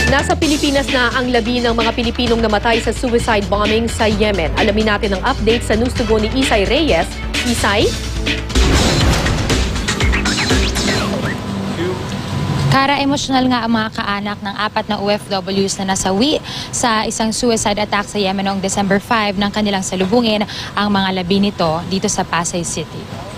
Nasa Pilipinas na ang labi ng mga Pilipinong namatay sa suicide bombing sa Yemen. Alamin natin ang update sa News to Go ni Isay Reyes. Isay? Kara, emosyonal nga ang mga kaanak ng 4 na OFWs na nasawi sa isang suicide attack sa Yemen noong December 5 nang kanilang salubungin ang mga labi nito dito sa Pasay City.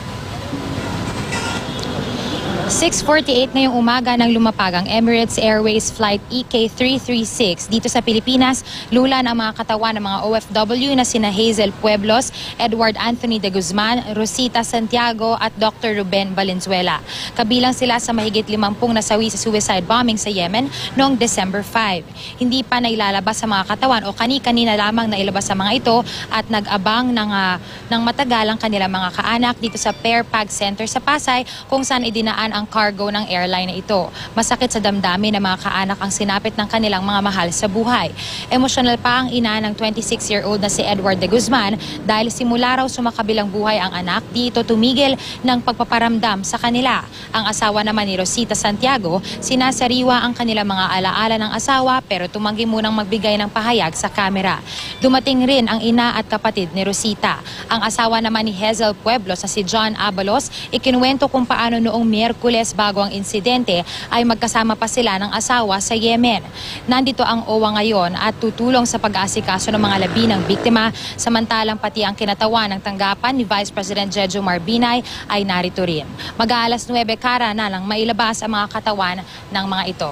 6:48 ngayong umaga nang lumapag ang Emirates Airways Flight EK336 dito sa Pilipinas. Lulan ang mga katawan ng mga OFW na sina Hazel Pueblos, Edward Anthony de Guzman, Rosita Santiago at Dr. Ruben Valenzuela. Kabilang sila sa mahigit 50 nasawi sa suicide bombing sa Yemen noong December 5. Hindi pa nailalabas sa mga katawan o kani-kanina lamang nailabas sa mga ito at nag-abang ng matagal ang kanilang mga kaanak dito sa Pair Pag Center sa Pasay kung saan idinaan ang cargo ng airline na ito. Masakit sa damdamin ng mga kaanak ang sinapit ng kanilang mga mahal sa buhay. Emosyonal pa ang ina ng 26-year-old na si Edward de Guzman dahil simula raw sumakabilang buhay ang anak, dito tumigil ng pagpaparamdam sa kanila. Ang asawa naman ni Rosita Santiago, sinasariwa ang kanilang mga alaala ng asawa pero tumanggi munang magbigay ng pahayag sa kamera. Dumating rin ang ina at kapatid ni Rosita. Ang asawa naman ni Hazel Pueblos na si John Abalos, ikinuwento kung paano noong Miyerkules bago ang insidente ay magkasama pa sila ng asawa sa Yemen. Nandito ang OWA ngayon at tutulong sa pag-aasikaso ng mga labi ng biktima, samantalang pati ang kinatawan ng tanggapan ni Vice President Jejo Marbinay ay narito rin. Mag-aalas 9 kara na lang mailabas ang mga katawan ng mga ito.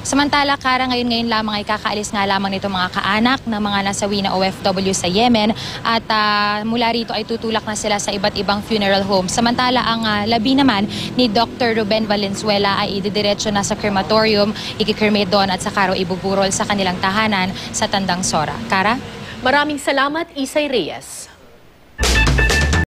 Samantala, Kara, ngayon lamang ay kakaalis nga lamang nito mga kaanak ng mga nasawi na OFW sa Yemen at mula rito ay tutulak na sila sa iba't ibang funeral home. Samantala, ang labi naman ni Dr. Ruben Valenzuela ay ididiretso na sa crematorium, ikikremate doon at saka raw ibuburol sa kanilang tahanan sa Tandang Sora. Kara? Maraming salamat, Isay Reyes.